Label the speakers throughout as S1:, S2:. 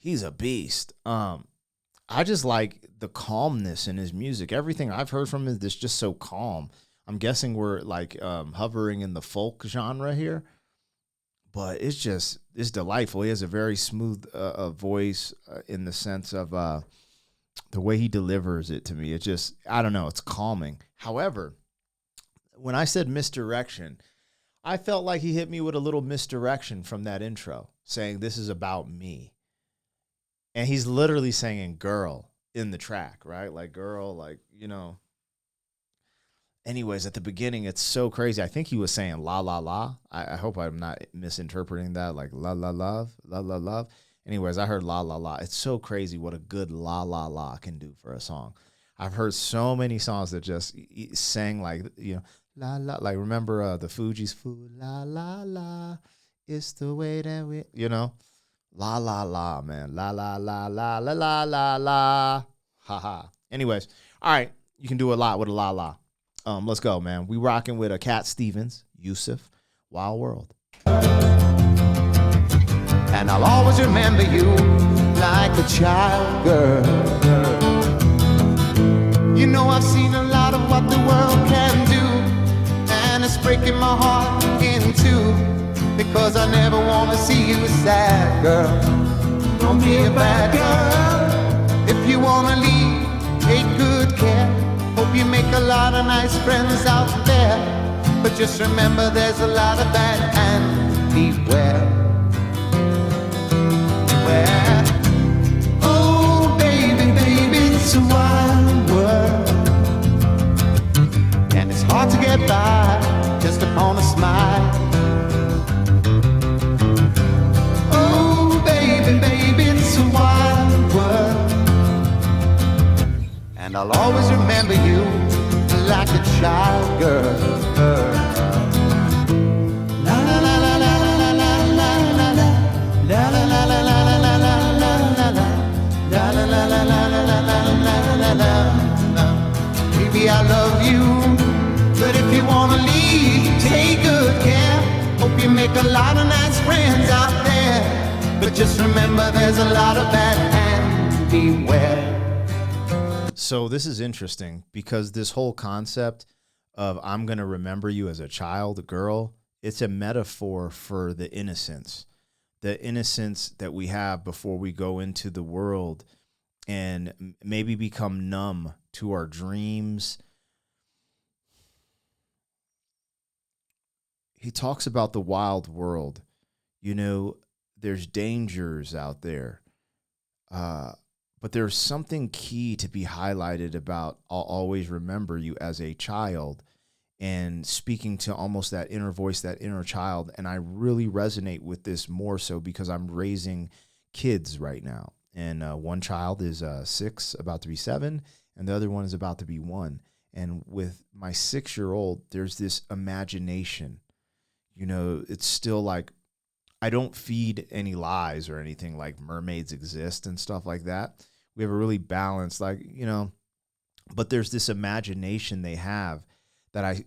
S1: he's a beast. I just like the calmness in his music. Everything I've heard from him is just so calm. I'm guessing we're like hovering in the folk genre here, but it's delightful. He has a very smooth voice in the sense of the way he delivers it to me. It just, I don't know, it's calming. However, when I said misdirection, I felt like he hit me with a little misdirection from that intro, saying this is about me. And he's literally saying girl in the track, right? Like girl, like, you know. Anyways, at the beginning, it's so crazy. I think he was saying la, la, la. I hope I'm not misinterpreting that, like la, la, love, la, la, love. Anyways, I heard la, la, la. It's so crazy what a good la, la, la can do for a song. I've heard so many songs that just sang like, you know, la, la. Like, remember the Fugees, la, la, la. It's the way that we, you know. La, la, la, man. La, la, la, la, la, la, la, la. Ha, ha. Anyways, all right. You can do a lot with a la, la. Let's go, man. We rocking with a Cat Stevens, Yusuf, Wild World.
S2: And I'll always remember you like a child girl. You know I've seen a lot of what the world can do, and it's breaking my heart in two, because I never want to see you sad, girl. Don't be a bad girl. If you want to leave, take good care. Hope you make a lot of nice friends out there, but just remember there's a lot of bad, and beware. Oh, baby, baby, it's a wild world, and it's hard to get by just upon a smile. Oh, baby, baby, it's a wild world, and I'll always remember you like a child girl. La la la la la la la la la la la la la la la. Baby, I love you, but if you wanna leave, take good care. Hope you make a lot of nice friends out there, but just remember there's a lot of bad, and beware.
S1: So this is interesting because this whole concept of I'm going to remember you as a child, a girl, it's a metaphor for the innocence that we have before we go into the world and maybe become numb to our dreams. He talks about the wild world. You know, there's dangers out there. But there's something key to be highlighted about I'll always remember you as a child, and speaking to almost that inner voice, that inner child. And I really resonate with this more so because I'm raising kids right now. And one child is 6, about to be 7, and the other one is about to be 1. And with my 6-year-old, there's this imagination. You know, it's still like, I don't feed any lies or anything like mermaids exist and stuff like that. We have a really balanced, like, you know, but there's this imagination they have that I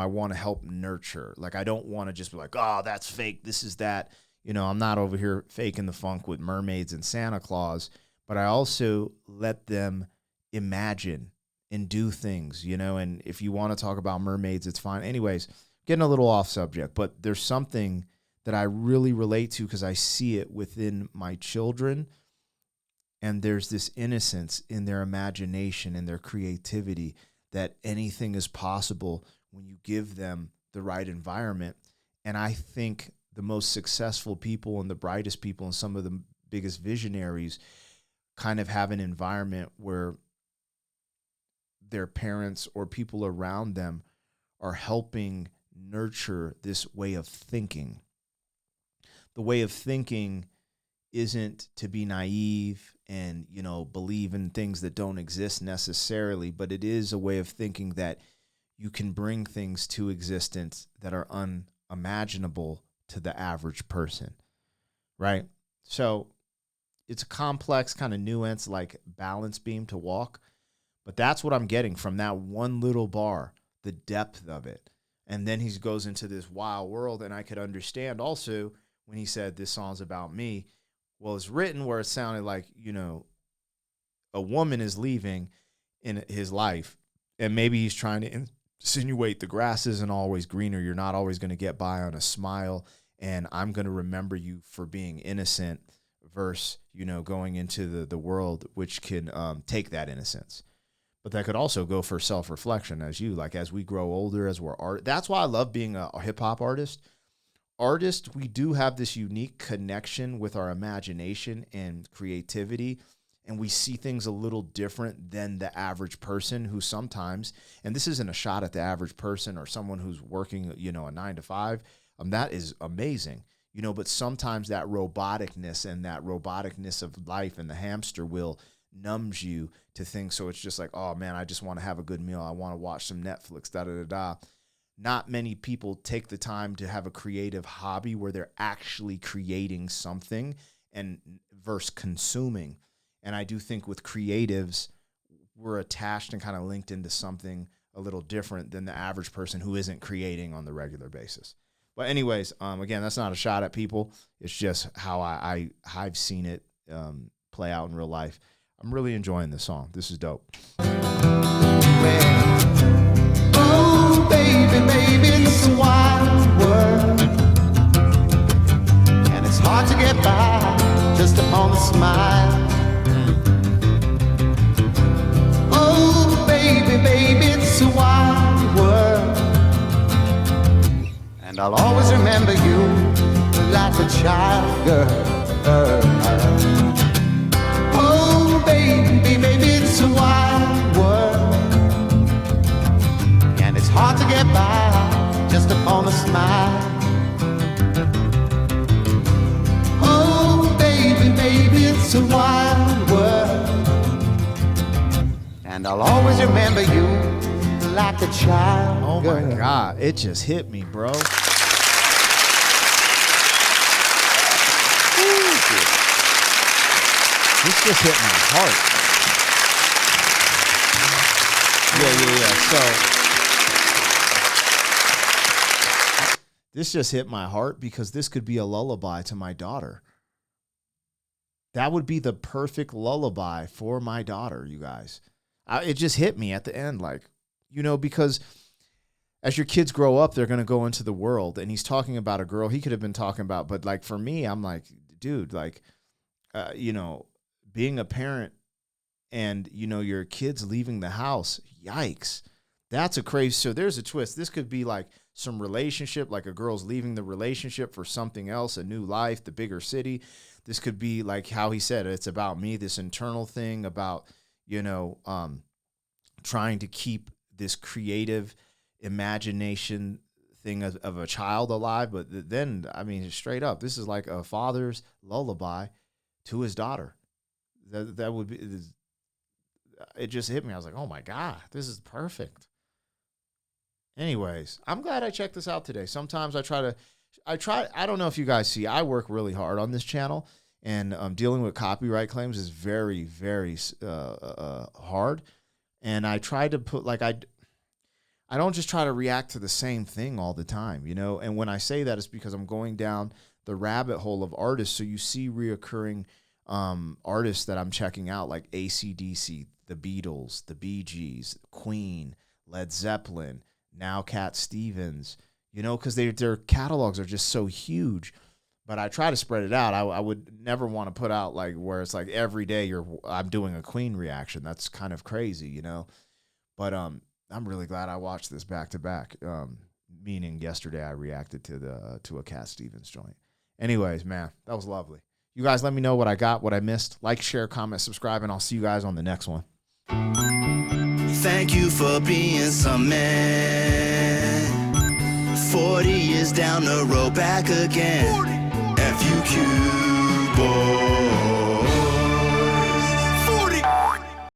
S1: want to help nurture. Like, I don't want to just be like, oh, that's fake, this is that. You know, I'm not over here faking the funk with mermaids and Santa Claus, but I also let them imagine and do things, you know, and if you want to talk about mermaids, it's fine. Anyways, getting a little off subject, but there's something that I really relate to because I see it within my children, and there's this innocence in their imagination and their creativity that anything is possible when you give them the right environment. And I think the most successful people and the brightest people and some of the biggest visionaries kind of have an environment where their parents or people around them are helping nurture this way of thinking. The way of thinking isn't to be naive and, you know, believe in things that don't exist necessarily, but it is a way of thinking that you can bring things to existence that are unimaginable to the average person, right? So it's a complex kind of nuance, like balance beam to walk, but that's what I'm getting from that one little bar, the depth of it. And then he goes into this wild world, and I could understand also when he said this song's about me, Well, it's written where it sounded like, a woman is leaving in his life, and maybe he's trying to insinuate the grass isn't always greener. You're not always going to get by on a smile, and I'm going to remember you for being innocent versus, going into the world, which can take that innocence. But that could also go for self-reflection as we grow older, as we're art. That's why I love being a hip-hop artist. We do have this unique connection with our imagination and creativity, and we see things a little different than the average person who sometimes, and this isn't a shot at the average person or someone who's working, a 9 to 5. That is amazing, but sometimes that roboticness of life and the hamster wheel numbs you to things. So it's just like, oh man, I just want to have a good meal. I want to watch some Netflix, da-da-da-da. Not many people take the time to have a creative hobby where they're actually creating something and versus consuming. And I do think with creatives, we're attached and kind of linked into something a little different than the average person who isn't creating on the regular basis. But anyways, again, that's not a shot at people. It's just how I've seen it play out in real life. I'm really enjoying this song. This is dope.
S2: Oh, baby, it's a wild world, and it's hard to get by just upon a smile. Oh, baby, it's a wild world, and I'll always remember you like a child girl. Oh, baby, it's a wild world, and it's hard to get by just upon a smile. Oh, baby, it's a wild world, and I'll always remember you like a child.
S1: Oh my God, it just hit me, bro. This just hit my heart. So this just hit my heart because this could be a lullaby to my daughter. That would be the perfect lullaby for my daughter, you guys. It just hit me at the end, because as your kids grow up, they're going to go into the world, and he's talking about a girl he could have been talking about, but for me, I'm like, dude, being a parent and, your kids leaving the house, yikes. That's a crazy. So there's a twist. This could be like some relationship, like a girl's leaving the relationship for something else, a new life, the bigger city. This could be like how he said, it's about me, this internal thing about, trying to keep this creative imagination thing of a child alive. But then, straight up, this is like a father's lullaby to his daughter. That would be, it just hit me. I was like, oh my God, this is perfect. Anyways, I'm glad I checked this out today. Sometimes I don't know if you guys see, I work really hard on this channel, and dealing with copyright claims is very, very hard. And I try to put, I don't just try to react to the same thing all the time, And when I say that, it's because I'm going down the rabbit hole of artists. So you see reoccurring artists that I'm checking out, like AC/DC, the Beatles, the Bee Gees, Queen, Led Zeppelin, now Cat Stevens, because their catalogs are just so huge. But I try to spread it out. I would never want to put out where it's like every day I'm doing a Queen reaction. That's kind of crazy, But I'm really glad I watched this back to back. Meaning yesterday I reacted to a Cat Stevens joint. Anyways, man, that was lovely. You guys let me know what I got, what I missed. Like, share, comment, subscribe, and I'll see you guys on the next one.
S3: Thank you for being some man. 40 years down the road, back again. FUQ boy.